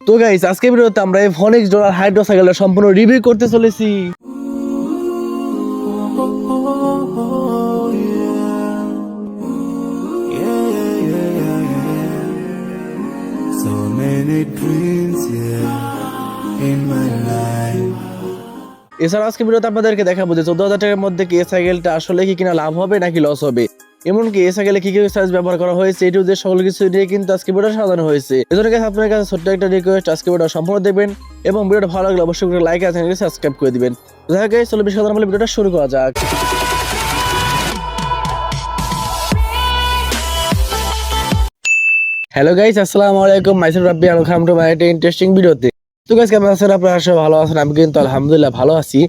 তো গাইস আজকে ভিডিওতে আমরা এই ফনিক্স ডোনাল হাইড্রো সাইকেলের সম্পূর্ণ রিভিউ করতে চলেছি। So many dreams, in my life. এছাড়া আজকে ভিডিওতে আপনাদেরকে দেখাবো যে 14,000 টাকার মধ্যে কি এই সাইকেলটা আসলে কি কিনা লাভ হবে নাকি লস হবে, এমনকি এই সাইকেলে কি কি সাইজ ব্যবহার করা হয়েছে এটি যে সকল কিছু নিয়ে কিন্তু আজকে ভিডিওটা সাজানো হয়েছে। এজন্য গাইস আপনাদের কাছে ছোট্ট একটা রিকোয়েস্ট, আজকে ভিডিওটা সম্পূর্ণ দেখবেন এবং ভিডিওটা ভালো লাগলে অবশ্যই করে লাইক আর চ্যানেলকে সাবস্ক্রাইব করে দিবেন। যাই হোক গাইস, চলো বেশি কথা না বলে ভিডিওটা শুরু করা যাক। হ্যালো গাইস, আসসালামু আলাইকুম, মাইসেল রাব্বি আর ওয়েলকাম টু মাই ইন্টারেস্টিং ভিডিওতে। তো গাইস কেমন আছেন আপনারা? সবাই ভালো আছেন? আমি কিন্তু আলহামদুলিল্লাহ ভালো আছি।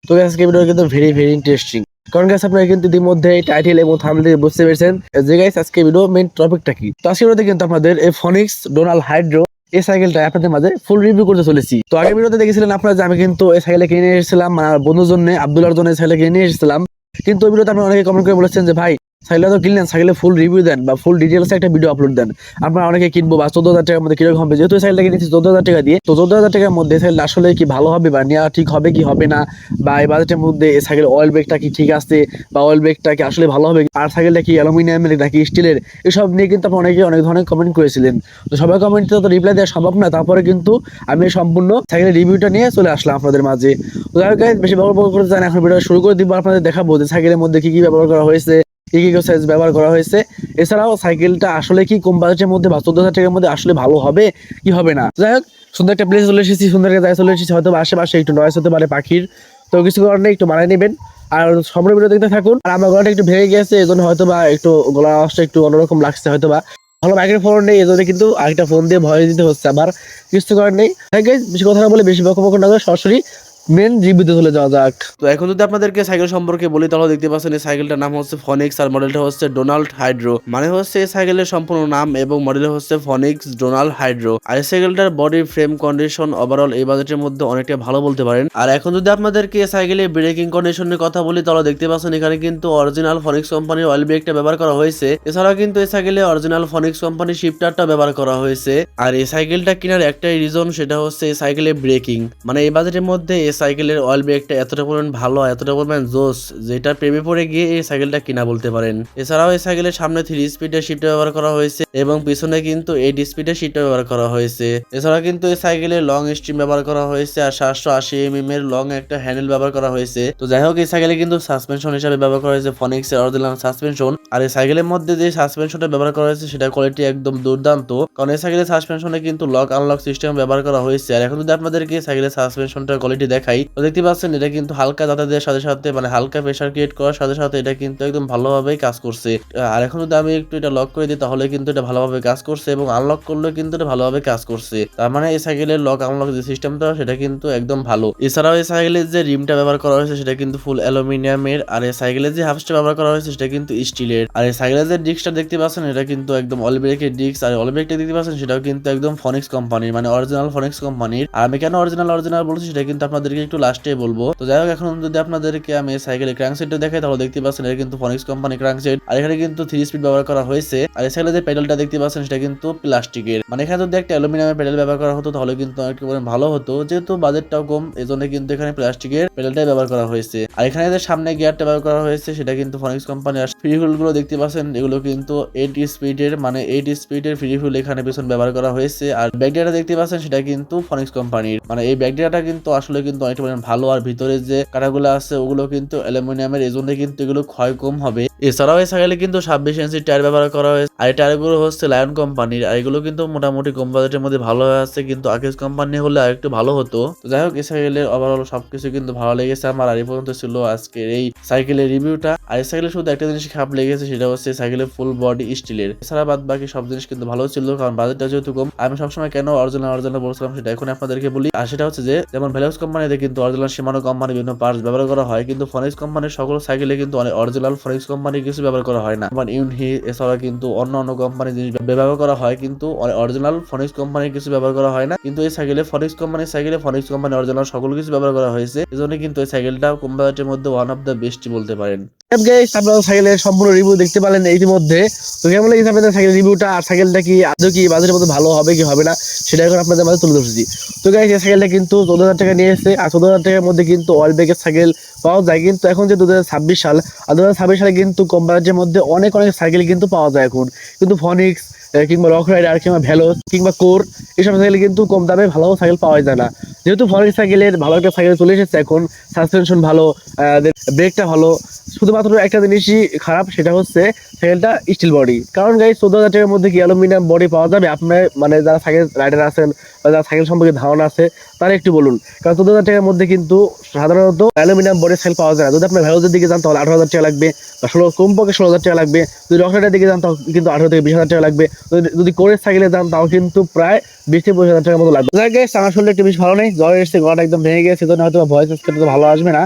তো গাইস আজকে ভিডিও কিন্তু ভেরি ইন্টারেস্টিং, কারণ গাইস আপনারা কিন্তু ইতিমধ্যে টাইটেল এবং থাম্বনেল থেকে বুঝতে পেরেছেন যে গাইস আজকে ভিডিও মেইন টপিকটা কি। তো আজকে ভিডিওতে কিন্তু আপনাদের এই ফনিক্স ডোনাল হাইড্রো এই সাইকেলটা আপনাদের মাঝে ফুল রিভিউ করতে চলেছি। তো আগের ভিডিওতে দেখেছিলেন আপনারা যে আমি কিন্তু এই সাইকেলে কিনে নিয়ে এসেছিলাম, আমার বন্ধুর জন্য আব্দুল্লাহর জন্য এই সাইকেলে কিনে নিয়ে এসেছিলাম। কিন্তু ওই ভিডিওতে আপনারা অনেকে কমেন্ট করে বলেছেন যে ভাই সাইকেলটা তো কিনলেন, সাইকেলে ফুল রিভিউ দেন বা ফুল ডিটেলস একটা ভিডিও আপলোড দেন। আপনারা অনেকে কিনবো বা 14,000 টাকার মধ্যে কিরকম হবে, যেহেতু সাইকেলটা কিনেছি 14,000 টাকা দিয়ে, তো 14,000 টাকার মধ্যে সাইকেলটা আসলে কি ভালো হবে বা নেওয়া ঠিক হবে কি হবে না, বা এই বাজেটের মধ্যে এই সাইকেল অয়েল ব্রেকটা কি ঠিক আছে বা অয়েল ব্রেকটা কি আসলে ভালো হবে, আর সাইকেলটা কি অ্যালুমিনিয়ামের নাকি স্টিলের, এসব নিয়ে কিন্তু আপনারা অনেকে অনেক ধরনের কমেন্ট করেছিলেন। তো সবাই কমেন্টে তো রিপ্লাই দেওয়া সম্ভব না, তারপরে কিন্তু আমি সম্পূর্ণ সাইকেলের রিভিউটা নিয়ে চলে আসলাম আপনাদের মাঝে। তো যাই হোক গাইস, বেশি বকবক করতে চাই না, এখন ভিডিও শুরু করে দিব। আপনাদের দেখাবো যে সাইকেলের মধ্যে কি কি ব্যবহার করা হয়েছে, কি কি সাইজ ব্যবহার করা হয়েছে, এছাড়াও সাইকেলটা আসলে কি কম বাজেটের মধ্যে বা 14,000 টাকার মধ্যে আসলে ভালো হবে কি হবে না। যাই হোক, সুন্দর একটা প্লেস চলে এসেছি, সুন্দর একটা জায়গায় চলে এসেছি, হয়তো আশেপাশে একটু নয়েজ হতে পারে পাখির, তো কিছু কারণে একটু মানিয়ে নেবেন আর সম্পূর্ণ ভিডিও দেখতে থাকুন। আর আমার গলাটা একটু ভেঙে গেছে, এই জন্য হয়তো বা একটু গলার আওয়াজটা একটু অন্যরকম লাগছে, হয়তো বা ভালো মাইক্রোফোন নেই, এই জন্য কিন্তু আরেকটা ফোন দিয়ে ভয়েস দিতে হচ্ছে আমার, কিছু করার নেই। বেশি কথা না বলে, বেশি বকবক না করে সরাসরি মেন রিভিউতে চলে যাওয়া যাক। তো এখন যদি আপনাদেরকে সাইকেল সম্পর্কে বলি, তাহলে দেখতে পাচ্ছেন এই সাইকেলটার নাম হচ্ছে ফনিক্স আর মডেলটা হচ্ছে ডোনাল্ড হাইড্রো, মানে হচ্ছে এই সাইকেলের সম্পূর্ণ নাম, এবং মডেল হচ্ছে ফনিক্স ডোনাল্ড হাইড্রো। আর এই সাইকেলটার বডি ফ্রেম কন্ডিশন ওভারঅল এই বাজেটের মধ্যে অনেকটা ভালো বলতে পারেন। আর এখন যদি আপনাদেরকে এই সাইকেলের ব্রেকিং কন্ডিশনের কথা বলি, তাহলে দেখতে পাচ্ছেন এখানে কিন্তু অরিজিনাল ফনিক্স কোম্পানির অয়েল ব্রেকটা ব্যবহার করা হয়েছে। এছাড়াও কিন্তু এই সাইকেলে অরিজিনাল ফনিক্স কোম্পানির শিফটারটা ব্যবহার করা হয়েছে। আর এই সাইকেলটা কেনার একটাই রিজন, সেটা হচ্ছে এই সাইকেলের ব্রেকিং, মানে এই বাজেটের মধ্যে এই সাইকেলের অয়েল ব্রেকটা এতটা পরিমাণ ভালো, এতটা পরিমাণ জোস, যেটা প্রেমে পড়ে গিয়ে এই সাইকেলটা কিনা বলতে পারেন। এছাড়াও এই সাইকেলের সামনে 3 স্পিডের শিফট ব্যবহার করা হয়েছে এবং পিছনে কিন্তু 8 স্পিডের শিফট ব্যবহার করা হয়েছে। এছাড়াও কিন্তু এই সাইকেলে লং স্ট্রিম ব্যবহার করা হয়েছে আর 780 mm এর লং একটা হ্যান্ডেল ব্যবহার করা হয়েছে। তো যাই হোক, এই সাইকেলে কিন্তু সাসপেনশন হিসেবে ব্যবহার করা হয়েছে ফনিক্স এর অরিজিনাল সাসপেনশন। আর এই সাইকেলের মধ্যে যে সাসপেনশনটা ব্যবহার করা হয়েছে সেটা কোয়ালিটি একদম দুর্দান্ত, কারণ এই সাইকেলের সাসপেনশনে কিন্তু লক আনলক সিস্টেম ব্যবহার করা হয়েছে। আর এখন যদি আপনাদেরকে সাইকেলের সাসপেনশনটার কোয়ালিটি দেখাই, তো দেখতে পাচ্ছেন এটা কিন্তু হালকা যাতায়াতের সাথে সাথে, মানে হালকা প্রেসার ক্রিয়েট করার সাথে সাথে এটা কিন্তু একদম ভালোভাবেই কাজ করছে। আর এখন যদি আমি একটু এটা লক করে দিই, তাহলে কিন্তু এটা ভালোভাবে কাজ করছে, এবং আনলক করলে কিন্তু এটা ভালোভাবে কাজ করছে। তার মানে এই সাইকেলের লক আনলক যে সিস্টেমটা সেটা কিন্তু একদম ভালো। এছাড়াও এই সাইকেলের যে রিমটা ব্যবহার করা হয়েছে সেটা কিন্তু ফুল অ্যালুমিনিয়ামের, আর এই সাইকেলের যে হাফস্টা ব্যবহার করা হয়েছে সেটা কিন্তু স্টিলের। আর এই সাইকেলের যে ডিস্কটা দেখতে পাচ্ছেন এটা কিন্তু একদম অয়েল ব্রেকের ডিস্ক, আর অয়েল ব্রেকটা দেখতে পাচ্ছেন সেটাও কিন্তু একদম ফনিক্স কোম্পানির, মানে অরিজিনাল ফনিক্স কোম্পানির। আর আমি কেন অরিজিনাল বলছি সেটা কিন্তু আপনাদেরকে একটু লাস্টে বলবো। তো যাই হোক, এখন যদি আপনাদেরকে আমি সাইকেলের ক্র্যাঙ্কসেটটা দেখাই, তাহলে দেখতে পাচ্ছেন এটা কিন্তু ফনিক্স কোম্পানি ক্র্যাঙ্কসেট, আর এখানে কিন্তু 3 স্পিড ব্যবহার করা হয়েছে। আর এই সাইকেলের যে প্যাডেলটা দেখতে পাচ্ছেন সেটা কিন্তু প্লাস্টিকের, মানে এখানে যদি একটা অ্যালুমিনিয়ামের প্যাডেল ব্যবহার করা হতো তাহলে কিন্তু একটু ভালো হতো, যেহেতু বাজেটটাও কম, এজন্য কিন্তু এখানে প্লাস্টিকের প্যাডেলটাই ব্যবহার করা হয়েছে। আর এখানে যে সামনে গিয়ারটা ব্যবহার করা হয়েছে সেটা কিন্তু ফনিক্স কোম্পানি। আর ফ্রি হুইল গুলো দেখতে পাচ্ছেন এগুলো কিন্তু 8 স্পিডের, মানে 8 স্পিডের ফ্রি হুইল এখানে পেছনে ব্যবহার করা হয়েছে। আর ব্যাকডিয়াটা দেখতে পাচ্ছেন সেটা কিন্তু ফনিক্স কোম্পানির, মানে এই ব্যাকডিয়াটা কিন্তু আসলে কিন্তু অনেকটা ভালো। আর ভিতরে যে কাটাগুলো আছে ওগুলো কিন্তু অ্যালুমিনিয়ামের, এজন্য কিন্তু এগুলো ক্ষয় কম হবে। এছাড়াও এই সাইকেলে কিন্তু 26 ইঞ্চি টায়ার ব্যবহার করা হয়েছে, আর এই টায়ারগুলো হচ্ছে লায়ন কোম্পানির, আর এগুলো কিন্তু মোটামুটি কম বাজেটের মধ্যে ভালো আছে, কিন্তু আকিজ কোম্পানি হলে আরেকটু ভালো হতো। তো যাই হোক, এই সাইকেলের ওভারঅল সবকিছু কিন্তু ভালো লেগেছে আমার। আর এই পর্যন্ত ছিল আজকের এই সাইকেলের রিভিউটা। আর এই সাইকেলের শুধু একটা জিনিস খারাপ লেগেছে, সেটা হচ্ছে সাইকেলের ফুল বডি স্টিলের। এছাড়া বাদ বাকি সব জিনিস কিন্তু ভালো ছিল, কারণ বাজেটটা যেহেতু কম। আমি সবসময় কেন অরিজিনাল বলছিলাম সেটা এখন আপনাদেরকে বলি, আর সেটা হচ্ছে যে যেমন ভ্যালক্স কোম্পানি সাইকেলে কিন্তু অরিজিনাল শিমানো কোম্পানির বিভিন্ন পার্টস ব্যবহার করা হয়, কিন্তু ফনিক্স কোম্পানির সকল সাইকেলে কিন্তু অনেক অরিজিনাল ফনিক্স কোম্পানির কিছু ব্যবহার করা হয় না। যেমন ইউনহি এছাড়া কিন্তু অন্য কোম্পানির জিনিস ব্যবহার করা হয়, কিন্তু অরিজিনাল ফনিক্স কোম্পানির কিছু ব্যবহার করা হয় না। কিন্তু এই সাইকেলে ফনিক্স কোম্পানি অরিজিনাল সকল কিছু ব্যবহার করা হয়েছে, এজন্য কিন্তু এই সাইকেলটা কম বাজেটের মধ্যে ওয়ান অফ দ্য বেস্ট বলতে পারেন। গাইস আপনারা সাইকেলের সম্পূর্ণ রিভিউ দেখতে পারলেন ইতিমধ্যে। তো কেমন লেগেছে আপনাদের সাইকেল রিভিউটা, আর সাইকেলটা কি আদৌ কি বাজারের মধ্যে ভালো হবে কি হবে না সেটা এখন আপনাদের মাঝে তুলে ধরছি। তো গাইস এই সাইকেলটা কিন্তু 14,000 টাকা নিয়ে এসেছে, আর 14,000 টাকার মধ্যে কিন্তু অয়েল ব্যাগের সাইকেল পাওয়া যায়। কিন্তু এখন যে 2026 সাল, আর 2026 সালে কিন্তু কম বাজেটের মধ্যে অনেক সাইকেল কিন্তু পাওয়া যায় এখন। কিন্তু ফনিক্স কিংবা রক রাইডার কিংবা ভ্যালোস কিংবা কোর এইসব সাইকেল কিন্তু কম দামে ভালো সাইকেল পাওয়া যায় না। যেহেতু ফনিক্স সাইকেলের ভালো একটা সাইকেল চলে এসেছে এখন, সাসপেনশন ভালো, ব্রেকটা ভালো, শুধুমাত্র একটা জিনিসই খারাপ, সেটা হচ্ছে সাইকেলটা স্টিল বডি। কারণ গাইস 14,000 টাকার মধ্যে কি অ্যালুমিনিয়াম বডি পাওয়া যাবে? আপনার মানে যারা সাইকেল রাইডার আছেন বা যারা সাইকেল সম্পর্কে ধারণা আছে তারা একটু বলুন। কারণ 14,000 টাকার মধ্যে কিন্তু সাধারণত অ্যালুমিনিয়াম বডি সাইকেল পাওয়া যায় না। যদি আপনার ভ্যালোজের দিকে যান তাহলে 18,000 টাকা লাগবে, বা কমপক্ষে 16,000 টাকা লাগবে। যদি রক রাইডারের দিকে যান তাও কিন্তু 18 থেকে 20,000 টাকা লাগবে। যদি কোরের সাইকেলে যান তাও কিন্তু প্রায় 20 থেকে 25,000 টাকার মতো লাগবে। যাই গাইস আমার শরীরে একটু বেশি ভালো নেই, জ্বর এসেছে, গলাটা একদম ভেঙে গেছে, সেজন্য হয়তো ভয়েস তো ভালো আসবে না।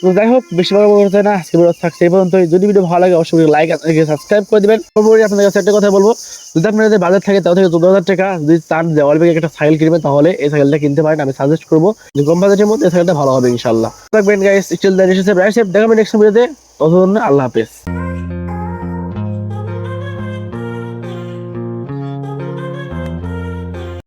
তো যাই হোক, বেশি বড় করতে না, আজকে ভিডিও থাকছে এই পর্যন্তই। যদি ভিডিও ভালো লাগে অবশ্যই লাইক আর সাবস্ক্রাইব করে দিবেন। পরবর্তী আপনাদের কাছে একটা কথা বলবো, যদি আপনাদের বাজেট থাকে তাও থেকে 14,000 টাকা যদি চান যে অয়েল ব্যাগে একটা সাইকেল কিনবেন তাহলে এই সাইকেলটা কিনতে পারেন। আমি সাজেস্ট করবো যে কম বাজেটের মধ্যে এই সাইকেলটা ভালো হবে ইনশাআল্লাহ। থাকবেন গাইস, স্টিল দ্য রিসেপ রাইট সেফ, দেখাবেন নেক্সট ভিডিওতে। ততক্ষণ আল্লাহ হাফেজ।